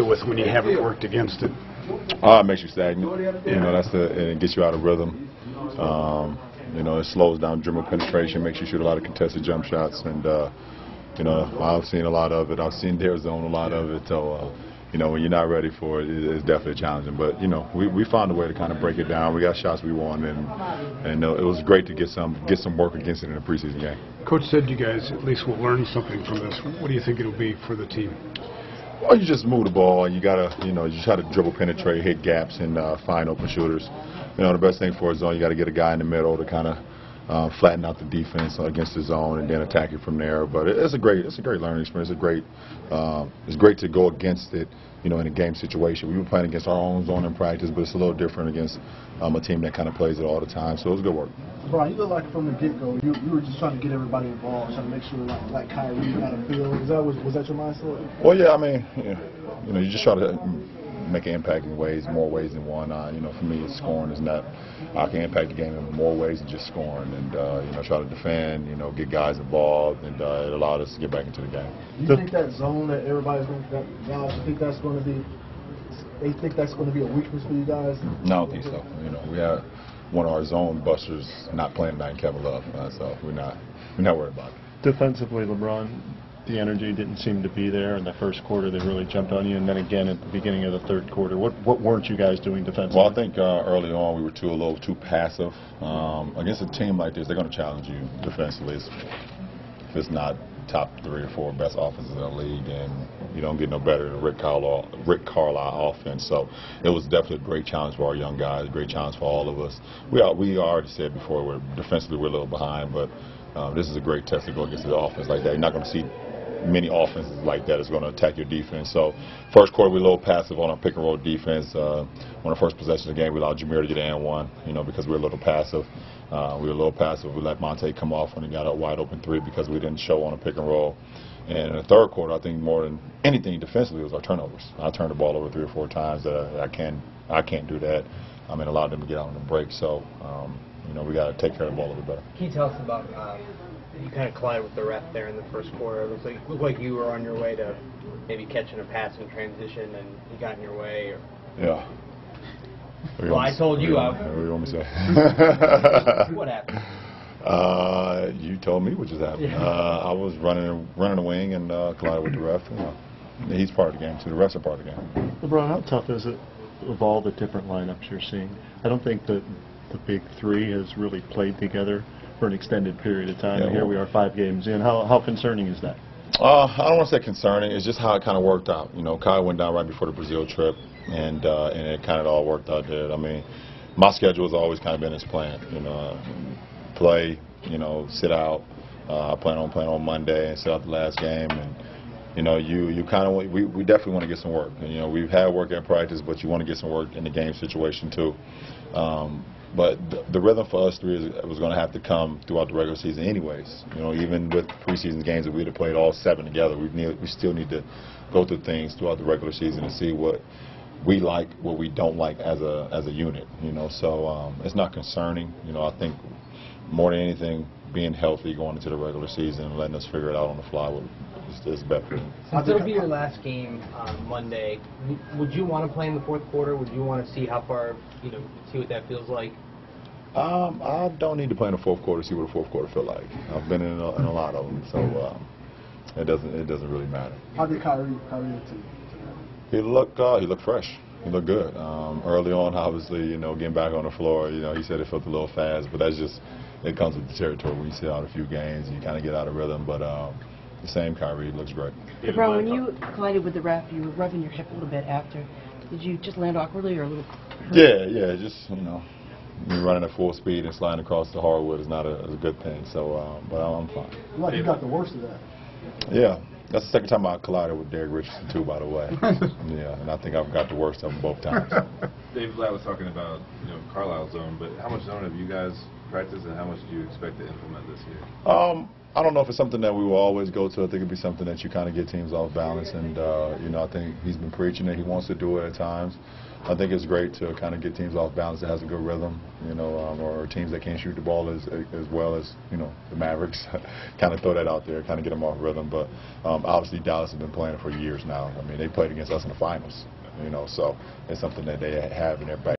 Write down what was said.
with when you haven't worked against it? It makes you stagnant. You know, it gets you out of rhythm. You know, it slows down dribble penetration, makes you shoot a lot of contested jump shots, and you know, I've seen a lot of it. I've seen their zone a lot of it. So, you know, when you're not ready for it, it's definitely challenging. But you know, we found a way to kind of break it down. We got shots we won, and it was great to get some work against it in a preseason game. Coach said you guys at least will learn something from this. What do you think it'll be for the team? Well, you just move the ball, and you gotta, you know, you try to dribble, penetrate, hit gaps, and find open shooters. You know, the best thing for a zone, you got to get a guy in the middle to kind of flatten out the defense against the zone, and then attack it from there. But it's a great learning experience. It's great to go against it, you know, in a game situation. We were playing against our own zone in practice, but it's a little different against a team that kind of plays it all the time. So it was good work. Brian, you look like from the get-go, you were just trying to get everybody involved, trying to make sure like Kyrie got a feel. Was that your mindset? Well, yeah, I mean, you know, you just try to make an impact in more ways than one. You know, for me, scoring is not. I can impact the game in more ways than just scoring, and you know, try to defend. You know, get guys involved, and it allowed us to get back into the game. Do you think that zone that everybody's going to, guys, you think that's going to be? They think that's going to be a weakness for you guys? No, I don't think so. You know, we have one of our zone busters not playing tonight, Kevin Love, so we're not worried about it. Defensively, LeBron, the energy didn't seem to be there in the first quarter. They really jumped on you, and then again at the beginning of the third quarter. What weren't you guys doing defensively? Well, I think early on we were a little too passive. Against a team like this, they're going to challenge you defensively. If it's not top 3 or 4 best offenses in the league, and you don't get no better than Rick Carlisle offense. So it was definitely a great challenge for our young guys, a great challenge for all of us. We already said before, defensively we're a little behind, but this is a great test to go against the offense like that. You're not going to see many offenses like that is going to attack your defense. So first quarter we were a little passive on our pick and roll defense. On the first possession of the game, we allowed Jameer to get an one, you know, because we were a little passive. We were a little passive. We let Monte come off when he got a wide open 3 because we didn't show on a pick and roll. And in the third quarter, I think more than anything defensively was our turnovers. I turned the ball over 3 or 4 times. I can't do that. I mean, allowed them to get out on the break. So, you know, we got to take care of the ball a little better. Can you tell us about you kind of collided with the ref there in the first quarter? It looked like you were on your way to maybe catching a pass in transition, and he got in your way. Or... Yeah. Well, I told you. What do you want me to say? What happened? You told me what just happened. I was running the wing and collided with the ref. You know, he's part of the game too. The refs are part of the game. LeBron, how tough is it with all the different lineups you're seeing? I don't think that the big 3 has really played together for an extended period of time. And here we are 5 games in. How concerning is that? I don't want to say concerning. It's just how it kind of worked out. You know, Kai went down right before the Brazil trip, and it kind of all worked out there. I mean, my schedule has always kind of been as planned. You know, play, you know, sit out. Plan on playing on Monday and sit out the last game, and you know, you kind of we definitely want to get some work. And, you know, we've had work in practice, but you want to get some work in the game situation too. But the rhythm for us 3 was going to have to come throughout the regular season anyways. You know, even with preseason games that we'd have played all 7 together, we still need to go through things throughout the regular season and see what we like, what we don't like as a unit. You know, so it's not concerning. You know, I think more than anything, being healthy going into the regular season and letting us figure it out on the fly is better. Since it'll be your last game on Monday, would you want to play in the fourth quarter? Would you want to see how far, you know, see what that feels like? I don't need to play in the fourth quarter to see what the fourth quarter feel like. I've been in a lot of them, so it doesn't really matter. How did Kyrie He looked fresh. He looked good. Early on, obviously, you know, getting back on the floor, you know, he said it felt a little fast, but that's just, it comes with the territory. When you sit out a few games, you kind of get out of rhythm, but the same Kyrie looks great. LeBron, when you collided with the ref, you were rubbing your hip a little bit after. Did you just land awkwardly or a little hurt? Yeah, just, you know, you're running at full speed and sliding across the hardwood is not a good thing, so, but I'm fine. Like you got the worst of that. Yeah. That's the second time I collided with Derek Richardson, too, by the way. Yeah, and I think I've got the worst of them both times. Dave Blatt was talking about, you know, Carlisle's zone, but how much zone have you guys practiced, and how much do you expect to implement this year? I don't know if it's something that we will always go to. I think it'd be something that you kind of get teams off balance, and you know, I think he's been preaching that he wants to do it at times. I think it's great to kind of get teams off balance that has a good rhythm, you know, or teams that can't shoot the ball as well as, you know, the Mavericks. Kind of throw that out there, kind of get them off rhythm. But obviously Dallas has been playing it for years now. I mean, they played against us in the finals, you know, so it's something that they have in their back.